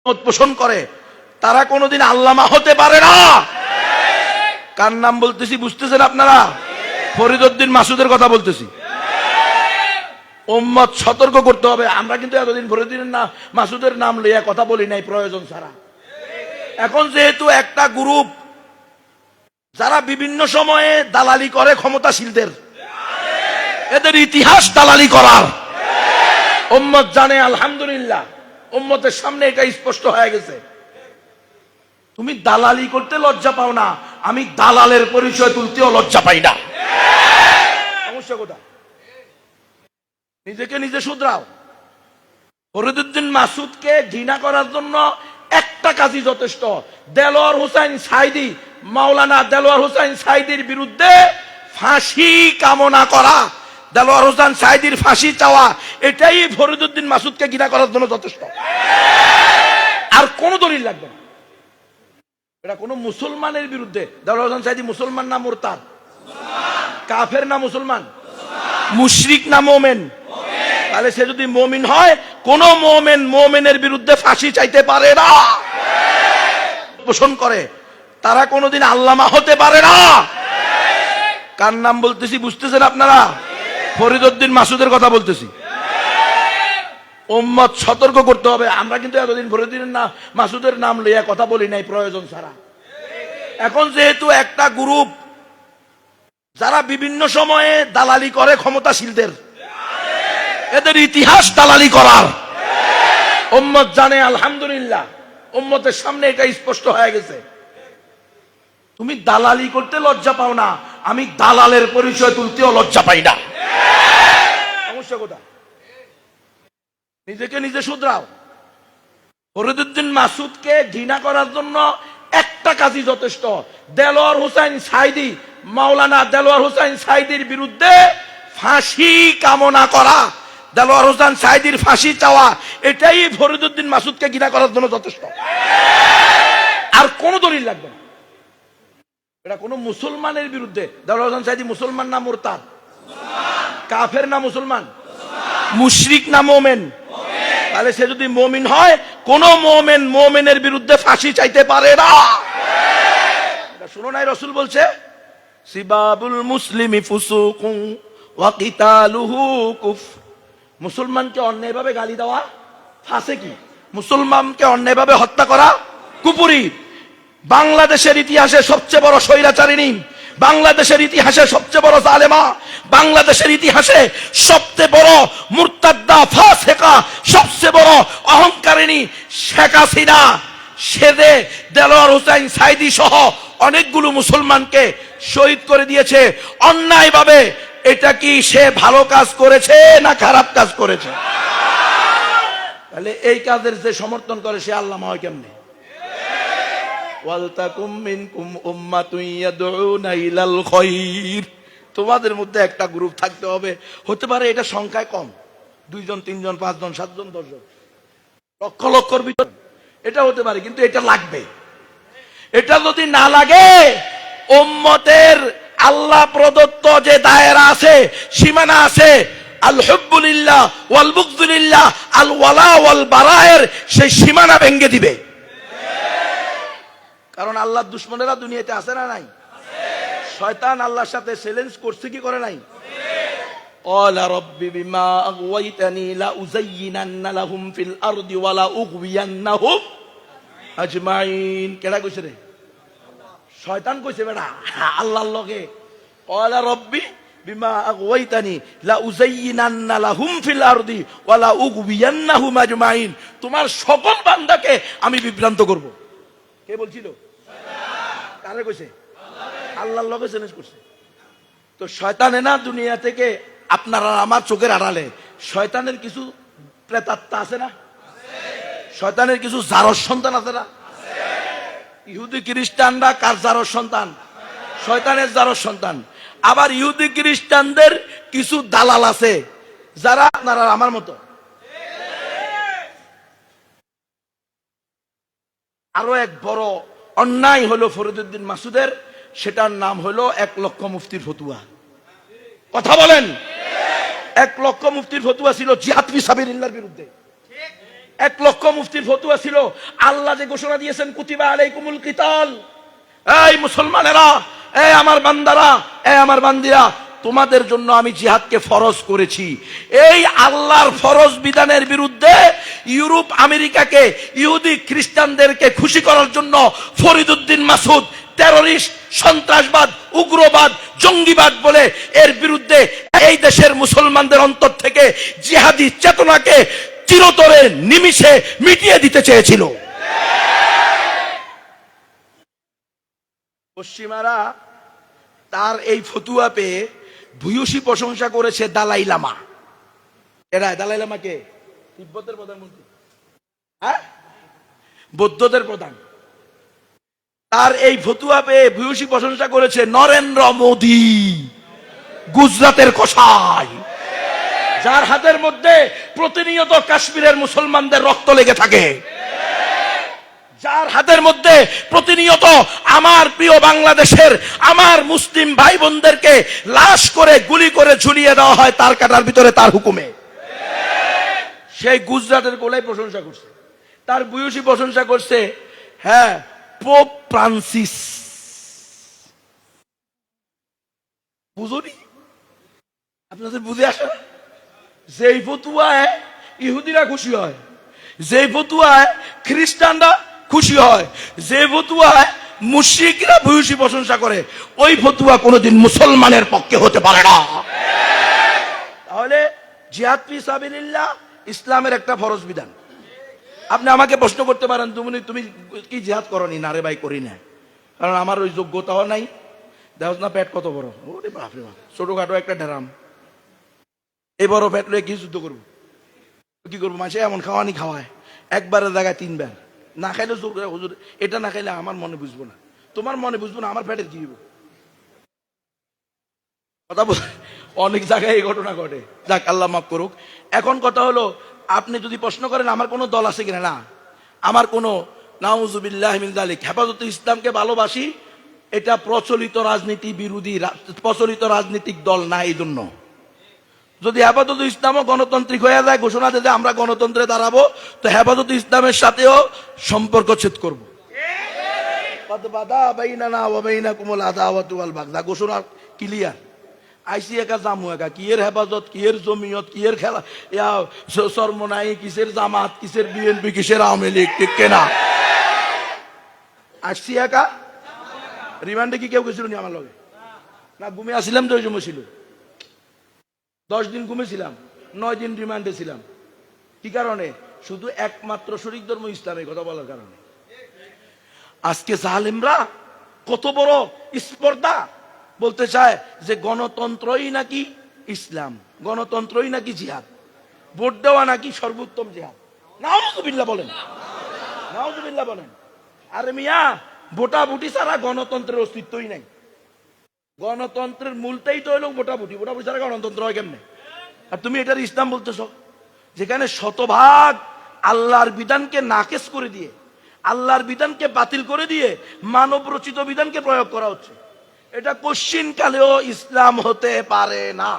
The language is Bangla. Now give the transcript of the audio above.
পোষণ করে তারা কোনোদিন আল্লামা হতে পারে না। কার নাম বলতেছি বুঝতেছেন আপনারা? ফরিদউদ্দিন মাসুদের কথা বলতেছি। উম্মত সতর্ক করতে হবে। আমরা কিন্তু এতদিন ফরিদউদ্দিন মাসুদের নাম লইয়া কথা বলি নাই প্রয়োজন ছাড়া। এখন যেহেতু একটা গ্রুপ যারা বিভিন্ন সময়ে দালালি করে ক্ষমতাশীলদের, এদের ইতিহাস দালালি করার উম্মত জানে। আলহামদুলিল্লাহ উম্মতের সামনে এটা স্পষ্ট হয়ে গেছে। তুমি দালালি করতে লজ্জা পাও না, আমি দালালের পরিচয় তুলতেও লজ্জা পাই না। সমস্যা কোথায়? নিজেকে নিজে শুধরাও। ফরিদউদ্দিন মাসুদকে ঘৃণা করার জন্য একটা কাজই যথেষ্ট। দেলোয়ার হোসেন সাইদি, মাওলানা দেলোয়ার হোসেন সাইদির বিরুদ্ধে ফাঁসি কামনা করা, দেলোয়ার হোসেন সাইদির ফাঁসি চাওয়া, এটাই ফরিদউদ্দিন মাসুদকে ঘৃণা করার জন্য যথেষ্ট। আর কোন দলিল লাগবে না। এটা কোন মুসলমানের বিরুদ্ধে। দেলোয়ার হোসেন সাইদি মুসলমান না মুরতাদ? কাফের না মুসলমান? মুশরিক না মোমেন? তাহলে সে যদি মোমিন হয়, কোন মোমেনের বিরুদ্ধে ফাঁসি চাইতে পারে না। পোষণ করে তারা কোনোদিন আল্লামা হতে পারে না। কার নাম বলতেছি বুঝতেছেন আপনারা? ফরিদউদ্দিন মাসুদের কথা বলতেছি। উম্মত সতর্ক করতে হবে। আমরা কিন্তু এতদিন ফরিদউদ্দিন মাসুদের নাম লইয়া কথা বলি নাই প্রয়োজন ছাড়া। এখন যেহেতু একটা গ্রুপ যারা বিভিন্ন সময়ে দালালি করে ক্ষমতাশীলদের, এদের ইতিহাস দালালি করার উম্মত জানে। আলহামদুলিল্লাহ উম্মতের সামনে এটা স্পষ্ট হয়ে গেছে। তুমি দালালি করতে লজ্জা পাও না, আমি দালালের পরিচয় তুলতেও লজ্জা পাই না। সমস্যা কোথায়? নিজেকে নিজে শুধরাও। ফরিদউদ্দিন মাসুদকে ঘৃণা করার জন্য একটা কাজই যথেষ্ট। দেলোয়ার হোসেন সাইদি, মাওলানা দেলোয়ার হোসেন সাইদির বিরুদ্ধে ফাঁসি কামনা করা, দেলোয়ার হোসেন সাইদির ফাঁসি চাওয়া, এটাই ফরিদউদ্দিন মাসুদকে ঘৃণা করার জন্য যথেষ্ট। আর কোন দলিল লাগবে না। এটা কোন মুসলমানের বিরুদ্ধে। দেলোয়ার হোসেন সাইদি মুসলমান না মুরতাদ? কাফের না মুসলমান? মুশরিক না মোমেন? তাহলে সে যদি মোমিন হয়, কোন মোমেনের বিরুদ্ধে ফাঁসি চাইতে পারে না। শুনো নাই রাসূল বলছে, সিবাবুল মুসলিমি ফুসুকুন ওয়া কিতালুহু কুফর। মুসলমানকে অন্যায়ভাবে গালি দেওয়া ফাসিকি, মুসলমানকে অন্যায়ভাবে হত্যা করা কুফরি। বাংলাদেশের ইতিহাসে সবচেয়ে বড় স্বৈরাচারিণী, বাংলাদেশের ইতিহাসে সবচেয়ে বড় জালেমা, বাংলাদেশের ইতিহাসে সবচেয়ে বড় মুরতাদ্দা ফাসিকা, সবচেয়ে বড় অহংকারিণী শেখ হাসিনা, সেদে দেলোয়ার হোসেন সাইদি সহ অনেকগুলো মুসলমানকে শহীদ করে দিয়েছে অন্যায়ভাবে। এটা কি সে ভালো কাজ করেছে না খারাপ কাজ করেছে? তাহলে এই কাজের যে সমর্থন করে সে আল্লামা হয় কেমনে? ওয়ালতাকুম মিনকুম উম্মাতুন ইয়াদউনা ইলাল খায়র। তোমাদের মধ্যে একটা গ্রুপ থাকতে হবে। হতে পারে এটা সংখ্যায় কম, 2 জন 3 জন 5 জন 7 জন 10 জন, লক্ষ লক্ষর ভিতর এটা হতে পারে, কিন্তু এটা লাগবে। এটা যদি না লাগে, উম্মতের আল্লাহ প্রদত্ত যে দায়রা আছে, সীমানা আছে, আল হুব্বুলিল্লাহ ওয়াল বুগদুলিল্লাহ, আল ওয়ালা ওয়াল বারায়ের, সেই সীমানা ভেঙে দিবে। কারণ আল্লাহর দুশমনেরা দুনিয়াতে আছে না নাই? শয়তান আল্লাহর সাথে চ্যালেঞ্জ করছে কি করে নাই? ক্বালা রাব্বি বিমা আগওয়াইতানি লা উযায়্যিনান্না লাহুম ফিল আরদি ওয়া লা উগবিয়ান্নাহুম আজমাইন। কেডা কইছে রে? শয়তান কইছে বেটা আল্লাহর লগে। ক্বালা রাব্বি বিমা আগওয়াইতানি লা উযায়্যিনান্না লাহুম ফিল আরদি ওয়া লা উগবিয়ান্নাহুম আজমাইন। তোমার সকল বান্দাকে আমি বিভ্রান্ত করব। কে বলছিল? কারে কইছে? আল্লাহর লগে চ্যালেঞ্জ করছে। তো শয়তানে না দুনিয়া থেকে আপনারা আমার চোখের আড়ালে, শয়তানের কিছু প্রেতাত্মা আছে না? শয়তানের কিছু জারজ সন্তান আছে না? ইহুদি খ্রিস্টানরা কার জারজ সন্তান? শয়তানের জারজ সন্তান। আবার ইহুদি খ্রিস্টানদের কিছু দালাল আছে যারা আপনারা আমার মতো। আরো এক বড় অন্যায় হলো ফরিদউদ্দিন মাসুদের, সেটার নাম হলো 1 লক্ষ মুফতির ফতুয়া। কথা বলেন। 1 লক্ষ মুফতির ফতুয়া ছিল জিহাদ ফি সাবিলিল্লাহর বিরুদ্ধে। 1 লক্ষ মুফতির ফতোয়া ছিল, আল্লাহ যে ঘোষণা দিয়েছেন কুতিবা আলাইকুমুল কিতাল, এই মুসলমানেরা, এই আমার বান্দারা, এই আমার বান্দিরা, তোমাদের জন্য আমি জিহাদকে ফরজ করেছি। এই আল্লাহর ফরজ বিধানের বিরুদ্ধে ইউরোপ আমেরিকাকে, ইহুদি খ্রিস্টানদেরকে খুশি করার জন্য ফরিদউদ্দিন মাসুদ টেররিস্ট, সন্ত্রাসবাদ, উগ্রবাদ, জঙ্গিবাদ বলে এর বিরুদ্ধে এই দেশের মুসলমানদের অন্তর থেকে জিহাদি চেতনাকে চিরতরে নিমিষে মিটিয়ে দিতে চেয়েছিল। পশ্চিমারা তার এই ফতুয়া পেয়ে ভূয়সী প্রশংসা করেছে দালাই লামা। এরা দালাই লামাকে তিব্বতের প্রধানমন্ত্রী, হ্যাঁ, বৌদ্ধদের প্রধান। তার এই ফতুয়া পেয়ে ভূয়সী প্রশংসা করেছে নরেন্দ্র মোদী, গুজরাটের কসাই, যার হাতের মধ্যে প্রতিনিয়ত কাশ্মীরের মুসলমানদের রক্ত লেগে থাকে, যার হাতের মধ্যে প্রতিনিয়ত আমার প্রিয় বাংলাদেশের আমার মুসলিম ভাই বোনদেরকে লাশ করে গুলি করে ঝুলিয়ে দেওয়া হয় তার কাটার ভিতরে তার হুকুমে। সেই গুজরাটের গোলাই প্রশংসা করছে, তার ভূয়সী প্রশংসা করছে, হ্যাঁ, পোপ ফ্রান্সিস। বুঝুনি আপনাদের বুঝে আসে? যেই ফতুয়ায় ইহুদিরা খুশি হয়, যেই ফতুয়ায় খ্রিস্টানরা খুশি হয়, যে ফতুয়ায় মুশরিকরা ভূয়সী প্রশংসা করে, ওই ফতুয়া কোনোদিন মুসলমানের পক্ষে হতে পারে না। তাহলে জিহাদ ফি সাবিলিল্লাহ ইসলামের একটা ফরজ বিধান। আপনি আমাকে প্রশ্ন করতে পারেন, তুমি কি জিহাদ করনি? না রে ভাই, করি না, কারণ আমার ওই যোগ্যতাও নাই। দেখো না পেট কত বড়, ওরে বাপরে বাপ, ছোটখাটো একটা ডেরাম, এই বড় পেট লয়ে কি যুদ্ধ করবো? কি করবো? মাসে এমন খাওয়ানি খাওয়ায়, একবারের জায়গায় 3 বার না খাইলে জোর করে, হুজুর এটা না খাইলে আমার মনে বুঝবো না, তোমার মনে বুঝবো না, আমার পেটের কি হইব? কথা বল, অনেক জায়গায় এই ঘটনা ঘটে। যাক, আল্লাহ মাফ করুক। এখন কথা হলো, আপনি যদি প্রশ্ন করেন আমার কোনো দল আছে কিনা, না, আমার কোনো, নাউজুবিল্লাহ মিন যালিক, হেফাজতে ইসলামকে ভালোবাসি, এটা প্রচলিত রাজনীতি বিরোধী, প্রচলিত রাজনৈতিক দল না। এই জন্য যদি হেফাজতে ইসলামও গণতান্ত্রিক হয়ে যায়, ঘোষণা দেয় যে আমরা গণতন্ত্রে দাঁড়াবো, তো হেফাজতে ইসলামের সাথেও সম্পর্ক ছেদ করবো। ঘোষণা ক্লিয়ার। আইসি একা জামু একা, কিয়ের হেফাজত, কিয়ের জমিয়ত, কিয়ের খেলা, সরমনাই, কিসের জামাত, কিসের বিএনপি, কিসের আওয়ামী লীগ, ঠিক কেনা? আসছি একা। রিমান্ডে কি কেউ গেছিল নি আমার লগে? না, ঘুমিয়ে আসছিলাম তো, ওই সময় ছিল 10 দিন ঘুমেছিলাম, 9 দিন রিমান্ডে ছিলাম। কি কারণে? শুধু একমাত্র শরীক ধর্ম ইসলামের কথা বলার কারণে। আজকে জালেমরা কত বড় স্পর্ধা, বলতে চায় যে গণতন্ত্রই নাকি ইসলাম, গণতন্ত্রই নাকি জিহাদ, ভোট দেওয়া নাকি সর্বোত্তম জিহাদ। নাউজুবিল্লাহ বলেন, নাউজুবিল্লাহ বলেন। আরে মিয়া, ভোটাভুটি ছাড়া গণতন্ত্রের অস্তিত্বই নাই। গণতন্ত্রের মূলটাই তো হলো ভোটাভুটি, ভোটাভুটি ছাড়া গণতন্ত্র হয় কেমনে? আর তুমি এটার ইসলাম বলতেছ, যেখানে শতভাগ আল্লাহর বিধানকে নাকেশ করে দিয়ে, আল্লাহর বিধানকে বাতিল করে দিয়ে মানব রচিত বিধানকে প্রয়োগ করা হচ্ছে। এটা কোশ্চিন কালেও ইসলাম হতে পারে না।